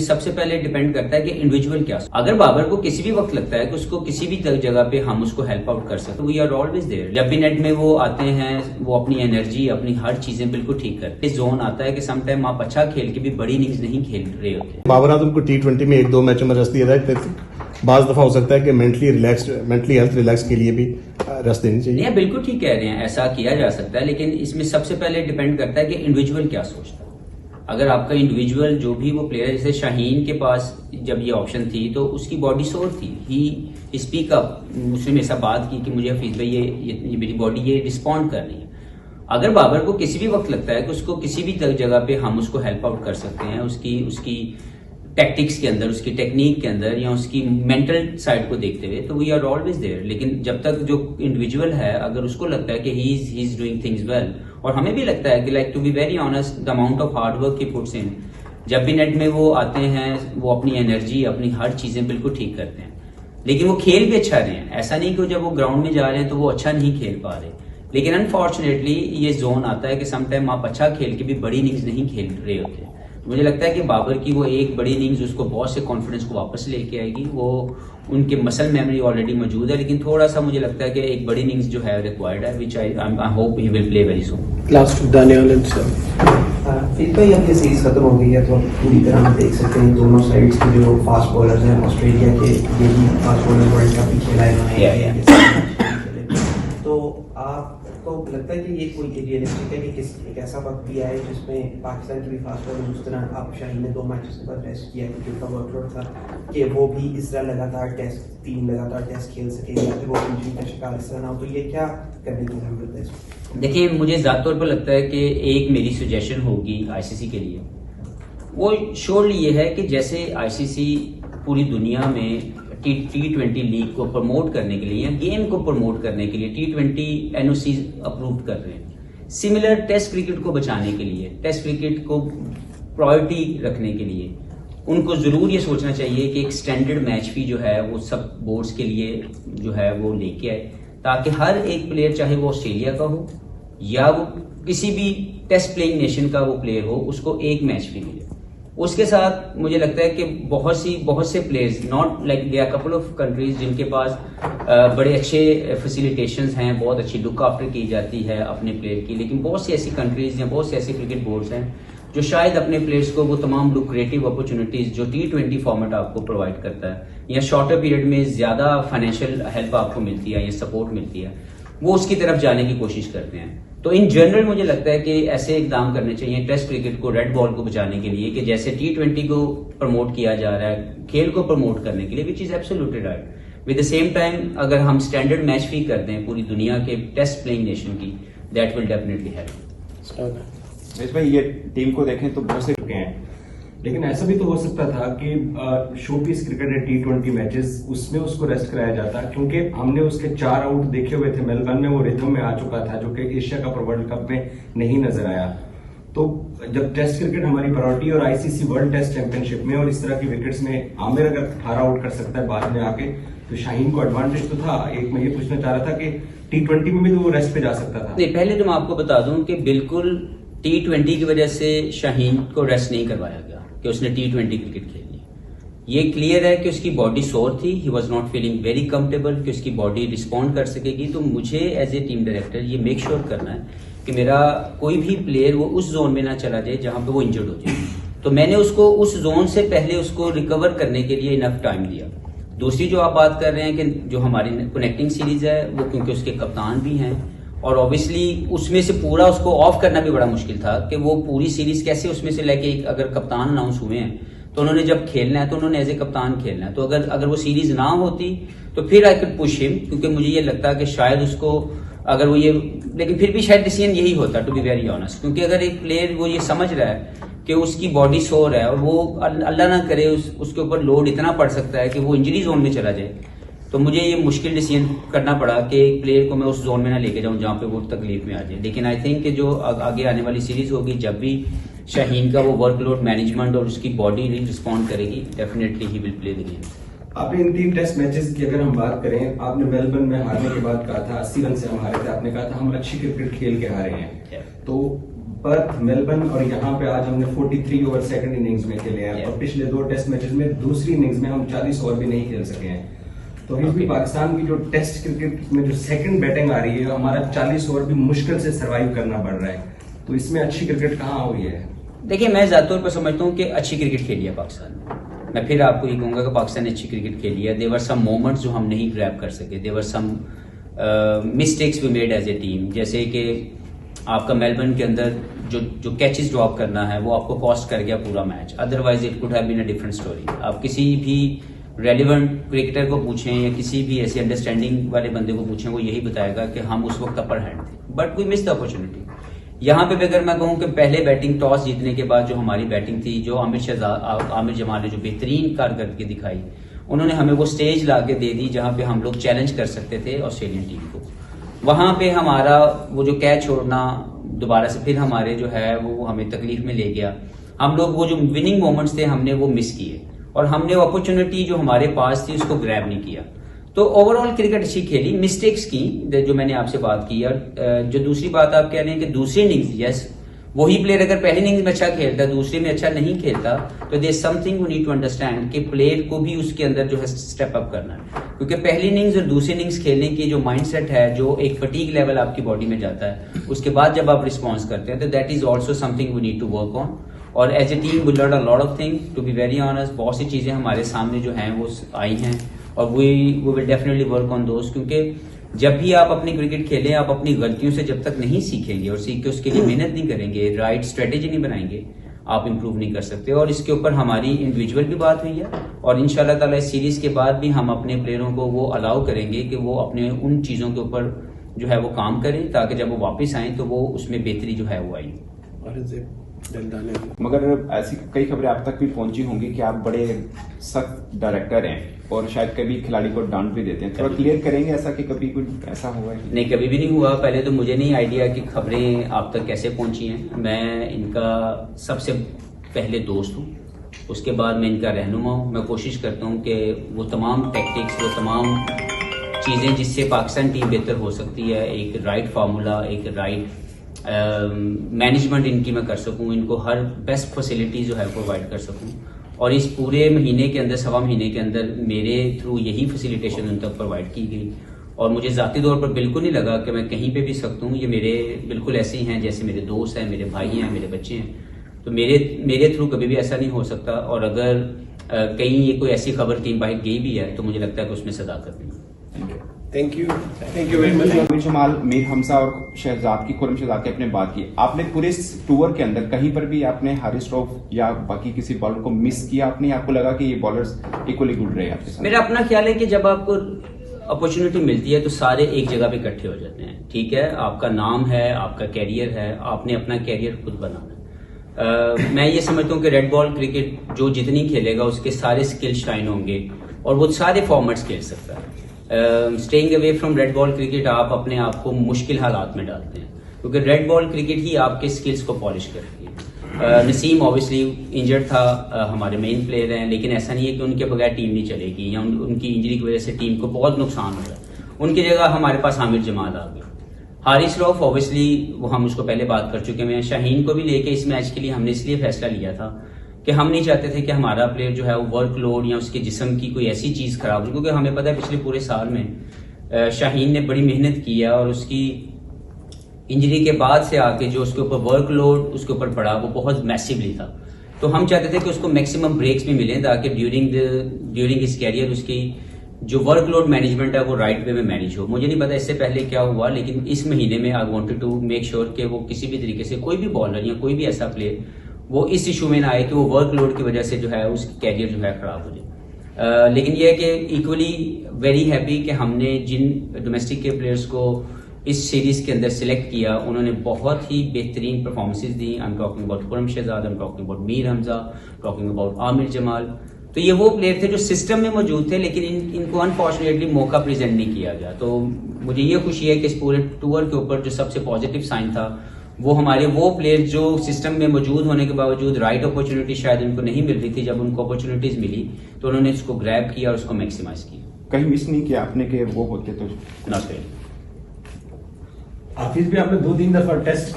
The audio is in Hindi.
इसमें सबसे पहले डिपेंड करता है कि इंडिविजुअल क्या। अगर बाबर को किसी भी वक्त लगता है कि उसको किसी भी जगह पे हम उसको हेल्प आउट कर सकते, वी आर ऑलवेज देयर। जब भी नेट में वो आते हैं, वो अपनी एनर्जी, अपनी हर चीजें बिल्कुल ठीक करते हैं। जोन आता है कि समटाइम आप अच्छा खेल के भी बड़ी इनिंग्स नहीं खेल रहे होते। बाबर आजम को T20 में 1-2 मैचों में रेस्ट दिया जाए, बाज दफा हो सकता है कि मेंटली हेल्थ रिलैक्स के लिए भी रेस्ट देनी चाहिए। नहीं, बिल्कुल ठीक कह रहे हैं, ऐसा किया जा सकता है, लेकिन इसमें सबसे पहले डिपेंड करता है कि इंडिविजुअल क्या सोचता है। अगर आपका इंडिविजुअल जो भी वो प्लेयर, जैसे शाहीन के पास जब ये ऑप्शन थी तो उसकी बॉडी सोर थी, ही स्पीक अप, मुझसे ऐसा बात की कि मुझे हफीज भाई ये मेरी बॉडी ये रिस्पॉन्ड कर रही है। अगर बाबर को किसी भी वक्त लगता है कि उसको किसी भी जगह पे हम उसको हेल्प आउट कर सकते हैं, उसकी टैक्टिक्स के अंदर, उसकी टेक्निक के अंदर, या उसकी मेंटल साइड को देखते हुए, तो वी आर ऑलवेज देयर। लेकिन जब तक जो इंडिविजुअल है, अगर उसको लगता है कि he is doing things well, और हमें भी लगता है कि like to be very honest, the amount of hard work he puts in, जब भी नेट में वो आते हैं, वो अपनी एनर्जी, अपनी हर चीजें बिल्कुल ठीक करते हैं। लेकिन वो खेल भी अच्छा रहे हैं, ऐसा नहीं कि जब वो ग्राउंड में जा रहे हैं तो वो अच्छा नहीं खेल पा रहे। लेकिन अनफॉर्चुनेटली ये जोन आता है कि समटाइम आप अच्छा खेल के भी बड़ी इनिंग्स नहीं खेल रहे होते। मुझे लगता है कि बाबर की वो एक बड़ी इनिंग्स उसको बहुत से कॉन्फिडेंस को वापस लेके आएगी। वो उनके मसल मेमोरी ऑलरेडी मौजूद है, लेकिन थोड़ा सा मुझे लगता है कि एक बड़ी इनिंग्स जो है रिक्वायर्ड है, which I hope he will play very soon. Last Daniyal and sir, फिर भाई अब ये सीरीज खत्म हो गई है तो पूरी तरह हम देख सकते हैं दोनों साइड्स के जो फास्ट बॉलर्स हैं, ऑस्ट्रेलिया के ये भी फास्ट बॉलर वर्ल्ड कप भी खेला है इन्होंने। तो आपको लगता है कि ये कोई रियलिस्टिक है कि एक ऐसा वक्त भी आए जिसमें पाकिस्तान की भी फास्ट बॉलर, उस तरह आप शाहीन ने 2 मैचेस के बाद रेस्ट किया क्योंकि उनका वर्कलोड था, कि वो भी इस तरह लगातार टीम लगातार टेस्ट खेल सके, या फिर वो इंजरी का शिकार इस तरह ना हो, तो ये क्या करने की जरूरत है इसमें? देखिए, मुझे ज़ात तौर पर लगता है कि एक मेरी सजेशन होगी आईसीसी के लिए, वो श्योरली ये है कि जैसे आईसीसी पूरी दुनिया में T20 लीग को प्रमोट करने के लिए या गेम को प्रमोट करने के लिए T20 एनओसी अप्रूव कर रहे हैं, सिमिलर टेस्ट क्रिकेट को बचाने के लिए, टेस्ट क्रिकेट को प्रायोरिटी रखने के लिए उनको जरूर ये सोचना चाहिए कि एक स्टैंडर्ड मैच फी जो है वो सब बोर्ड्स के लिए जो है वो लेके आए, ताकि हर एक प्लेयर, चाहे वो ऑस्ट्रेलिया का हो या वो किसी भी टेस्ट प्लेइंग नेशन का वो प्लेयर हो, उसको एक मैच फी मिले। उसके साथ मुझे लगता है कि बहुत से players, not like there couple of countries जिनके पास बड़े अच्छे फैसिलिटेशंस हैं, बहुत अच्छी लुक आफ्टर की जाती है अपने प्लेयर की, लेकिन बहुत सी ऐसी कंट्रीज या बहुत से ऐसे क्रिकेट बोर्ड्स हैं जो शायद अपने प्लेयर्स को वो तमाम लुक्रेटिव अपॉर्चुनिटीज जो T20 फॉर्मेट आपको प्रोवाइड करता है या शॉर्टर पीरियड में ज्यादा फाइनेंशियल हेल्प आपको मिलती है या सपोर्ट मिलती है, वो उसकी तरफ जाने की कोशिश करते हैं। तो इन जनरल मुझे लगता है कि ऐसे इकदाम करने चाहिए टेस्ट क्रिकेट को, रेड बॉल को बचाने के लिए, कि जैसे T20 को प्रमोट किया जा रहा है खेल को प्रमोट करने के लिए, which is absolutely right. With the same time अगर हम स्टैंडर्ड मैच फी कर दें पूरी दुनिया के टेस्ट प्लेइंग नेशन की, दैट विल डेफिनेटली हेल्प। भाई ये टीम को देखें तो बहुत से चुके हैं, लेकिन ऐसा भी तो हो सकता था कि शोपीस क्रिकेट है T20 मैचेस, उसमें उसको रेस्ट कराया जाता, क्योंकि हमने उसके 4 आउट देखे हुए थे। मेलबर्न में वो रिथम में आ चुका था जो कि एशिया कप और वर्ल्ड कप में नहीं नजर आया। तो जब टेस्ट क्रिकेट हमारी प्रायोरिटी और आईसीसी वर्ल्ड टेस्ट चैंपियनशिप में और इस तरह की विकेट्स में आमिर अगर 18 आउट कर सकता है बाद में आके, तो शाहीन को एडवांटेज तो था। एक मैं ये पूछना चाह रहा था कि T20 में भी तो वो रेस्ट पे जा सकता था। नहीं, पहले तो मैं आपको बता दूं कि बिल्कुल T20 की वजह से शाहीन को रेस्ट नहीं करवाया गया कि उसने T20 क्रिकेट खेली। ये क्लियर है कि उसकी बॉडी सोर थी, he was not feeling very comfortable कि उसकी बॉडी रिस्पॉन्ड कर सकेगी। तो मुझे एज ए टीम डायरेक्टर ये मेक श्योर करना है कि मेरा कोई भी प्लेयर वो उस जोन में ना चला जाए जहां पे वो इंजर्ड हो जाए। तो मैंने उसको उस जोन से पहले उसको रिकवर करने के लिए इनफ टाइम दिया। दूसरी जो आप बात कर रहे हैं कि जो हमारी कनेक्टिंग सीरीज है, वो क्योंकि उसके कप्तान भी हैं और ऑब्वियसली उसमें से पूरा उसको ऑफ करना भी बड़ा मुश्किल था कि वो पूरी सीरीज कैसे उसमें से लेके, अगर कप्तान अनाउंस हुए हैं तो उन्होंने जब खेलना है तो उन्होंने एज ए कप्तान खेलना है। तो अगर वो सीरीज ना होती तो फिर आई कुड पुश हिम, क्योंकि मुझे ये लगता कि शायद उसको अगर वो ये, लेकिन फिर भी शायद डिसीजन यही होता टू बी वेरी ऑनेस्ट, क्योंकि अगर एक प्लेयर वो ये समझ रहा है कि उसकी बॉडी सोर है और वो अल्लाह ना करे उसके ऊपर लोड इतना पड़ सकता है कि वो इंजरी जोन में चला जाए, तो मुझे ये मुश्किल डिसीजन करना पड़ा कि एक प्लेयर को मैं उस जोन में ना लेके जाऊं जहां पे वो तकलीफ में आ जाए। लेकिन आई थिंक कि जो आगे आने वाली सीरीज होगी, जब भी शाहीन का वो वर्कलोड मैनेजमेंट और उसकी बॉडी रिस्पॉन्ड करेगी, definitely he will play the game. आपने इन 3 टेस्ट मैचेस की अगर हम बात करें, आपने मेलबर्न में हारने के बाद कहा था 80 रन से हम हारे थे, आपने कहा था हम अच्छी क्रिकेट खेल के हारे हैं। तो पर्थ, मेलबर्न और यहाँ पे आज हमने 43 ओवर सेकंड इनिंग्स में खेले हैं और पिछले 2 टेस्ट मैचेस में दूसरी इनिंग्स में हम 40 ओवर भी नहीं खेल सके हैं। तो अभी भी पाकिस्तान की जो टेस्ट क्रिकेट में जो सेकंड बैटिंग आ रही है, हमारा 40 ओवर भी मुश्किल से सर्वाइव करना पड़ रहा है। तो इसमें अच्छी क्रिकेट कहाँ हुई है? देखिए, मैं ज्यादा तौर पर समझता हूँ कि अच्छी क्रिकेट खेली है पाकिस्तान ने। मैं फिर आपको ये कहूंगा कि पाकिस्तान ने अच्छी क्रिकेट खेली है। देवर सम मोमेंट्स जो हम नहीं ग्रैब कर सके, there were some mistakes we made as a team. जैसे कि आपका मेलबर्न के अंदर जो कैचेस ड्रॉप करना है वो आपको कॉस्ट कर गया पूरा match, otherwise it could have been a different story. आप किसी भी रेलिवेंट क्रिकेटर को पूछें या किसी भी ऐसे अंडरस्टैंडिंग वाले बंदे को पूछें, वो यही बताएगा कि हम उस वक्त अपर हैंड थे, but we miss the opportunity. यहाँ पे भी अगर मैं कहूँ कि पहले बैटिंग टॉस जीतने के बाद जो हमारी बैटिंग थी, जो आमिर जमाल ने जो बेहतरीन कारकर्दगी दिखाई, उन्होंने हमें वो स्टेज ला के दे दी जहां पे हम लोग चैलेंज कर सकते थे ऑस्ट्रेलियन टीम को। वहां पे हमारा वो जो कैच छोड़ना दोबारा से फिर हमारे जो है वो हमें तकलीफ में ले गया। हम लोग वो जो विनिंग मोमेंट्स थे हमने वो मिस किए और हमने वो अपॉर्चुनिटी जो हमारे पास थी उसको ग्रैब नहीं किया। तो ओवरऑल क्रिकेट अच्छी खेली, मिस्टेक्स की जो मैंने आपसे बात की। और जो दूसरी बात आप कह रहे हैं कि दूसरी इनिंग्स, यस, वही प्लेयर अगर पहली इनिंग्स में अच्छा खेलता, दूसरे में अच्छा नहीं खेलता, तो there something we need to understand कि प्लेयर को भी उसके अंदर जो है स्टेप अप करना है। क्योंकि पहली इनिंग्स और दूसरी इनिंग्स खेलने की जो माइंडसेट है, जो एक फटीग लेवल आपकी बॉडी में जाता है, उसके बाद जब आप रिस्पॉन्स करते हैं तो that is also something we need to work on. और as a team we learn a lot of thing, to be very honest. बहुत सी चीजें हमारे सामने जो हैं वो आई हैं और we will definitely work on दोस्त। क्योंकि जब भी आप अपनी क्रिकेट खेलें, आप अपनी गलतियों से जब तक नहीं सीखेंगे और सीख के उसके लिए मेहनत नहीं करेंगे, राइट स्ट्रेटेजी नहीं बनाएंगे, आप इंप्रूव नहीं कर सकते। और इसके ऊपर हमारी इंडिविजुअल भी बात हुई है और इंशाल्लाह ताला इस सीरीज के बाद भी हम अपने प्लेयरों को वो अलाउ करेंगे कि वो अपने उन चीजों के ऊपर जो है वो काम करें, ताकि जब वो वापस आए तो वो उसमें बेहतरी जो है वो आई। मगर ऐसी कई खबरें आप तक भी पहुंची होंगी कि आप बड़े सख्त डायरेक्टर हैं और शायद कभी खिलाड़ी को डांट भी देते हैं। थोड़ा क्लियर करेंगे ऐसा कि कभी कुछ ऐसा हुआ है? नहीं, कभी भी नहीं हुआ। पहले तो मुझे नहीं आइडिया कि खबरें आप तक कैसे पहुंची हैं। मैं इनका सबसे पहले दोस्त हूं, उसके बाद मैं इनका रहनुमा हूं। मैं कोशिश करता हूं कि वो तमाम टैक्टिक्स, वो तमाम चीजें जिससे पाकिस्तान टीम बेहतर हो सकती है, एक राइट फार्मूला, एक राइट मैनेजमेंट इनकी मैं कर सकूं, इनको हर बेस्ट फैसिलिटी जो है प्रोवाइड कर सकूं। और इस पूरे महीने के अंदर, सवा महीने के अंदर मेरे थ्रू यही फैसिलिटेशन उन तक प्रोवाइड की गई। और मुझे जाती तौर पर बिल्कुल नहीं लगा कि मैं कहीं पे भी सकता हूँ। ये मेरे बिल्कुल ऐसे ही हैं जैसे मेरे दोस्त हैं, मेरे भाई हैं, मेरे बच्चे हैं। तो मेरे थ्रू कभी भी ऐसा नहीं हो सकता। और अगर कहीं ये कोई ऐसी खबर टीम बाहर गई भी है तो मुझे लगता है कि उसमें सदाकत नहीं। Thank you very much. Aamir Jamal, Mir Hamza और शहजाद की, खुरम शहजाद की आपने बात की। आपने पूरे इस टूर के अंदर कहीं पर भी आपने हारिस रऊफ या बाकी किसी बॉलर को मिस किया? आपने आपको लगा कि ये बॉलर्स इक्वली गुड रहे आपके साथ? मेरा अपना ख्याल है कि जब आपको अपॉर्चुनिटी मिलती है तो सारे एक जगह पे इकट्ठे हो जाते हैं। ठीक है, आपका नाम है, आपका कैरियर है, आपने अपना कैरियर खुद बनाना है। मैं ये समझता हूँ कि रेड बॉल क्रिकेट जो जितनी खेलेगा उसके सारे स्किल शाइन होंगे और वो सारे फॉर्मेट्स खेल सकता है। Staying away from red ball cricket आप अपने आप को मुश्किल हालात में डालते हैं, क्योंकि रेड बॉल क्रिकेट ही आपके स्किल्स को पॉलिश करती है। नसीम ऑब्वियसली इंजर्ड था, हमारे मेन प्लेयर हैं, लेकिन ऐसा नहीं है कि उनके बगैर टीम नहीं चलेगी या उनकी इंजरी की वजह से टीम को बहुत नुकसान हो रहा है। उनकी जगह हमारे पास आमिर जमाल आ गए। हारिस रऊफ ऑब्वियसली वो हम उसको पहले बात कर चुके हैं। शाहीन को भी लेके इस मैच के लिए हमने इसलिए फैसला लिया था कि हम नहीं चाहते थे कि हमारा प्लेयर जो है वो वर्कलोड या उसके जिस्म की कोई ऐसी चीज खराब हो, क्योंकि हमें पता है पिछले पूरे साल में शाहीन ने बड़ी मेहनत की है और उसकी इंजरी के बाद से आके जो उसके ऊपर वर्कलोड उसके ऊपर पड़ा वो बहुत मैसिवली था। तो हम चाहते थे कि उसको मैक्सिमम ब्रेक्स भी मिलें ताकि ड्यूरिंग हिज कैरियर उसकी जो वर्कलोड मैनेजमेंट है वो राइट वे में मैनेज हो। मुझे नहीं पता इससे पहले क्या हुआ, लेकिन इस महीने में I wanted to make sure कि वो किसी भी तरीके से कोई भी बॉलर या कोई भी ऐसा प्लेयर वो इस इशू में ना आए कि वो वर्कलोड की वजह से जो है उसकी कैरियर जो है खराब हो जाए। लेकिन ये है कि इक्वली वेरी हैप्पी कि हमने जिन डोमेस्टिक के प्लेयर्स को इस सीरीज के अंदर सिलेक्ट किया उन्होंने बहुत ही बेहतरीन परफॉर्मेंसेज दी। I am talking about Khurram Shahzad, I am talking about Mir Hamza, talking about Aamir Jamal. तो ये वो प्लेयर थे जो सिस्टम में मौजूद थे, लेकिन इनको अनफॉर्चुनेटली मौका प्रेजेंट नहीं किया गया। तो मुझे ये खुशी है कि इस पूरे टूर के ऊपर जो सबसे पॉजिटिव साइन था वो हमारे वो प्लेयर जो सिस्टम में मौजूद होने के बावजूद राइट अपॉर्चुनिटी शायद उनको नहीं मिल रही थी, जब उनको अपॉर्चुनिटीज मिली तो उन्होंने उसको ग्रैब किया और उसको मैक्सिमाइज किया। कहीं मिस नहीं किया आपने कि वो होते तो? Not really. हाफिज भी आपने 2-3 दफा टेस्ट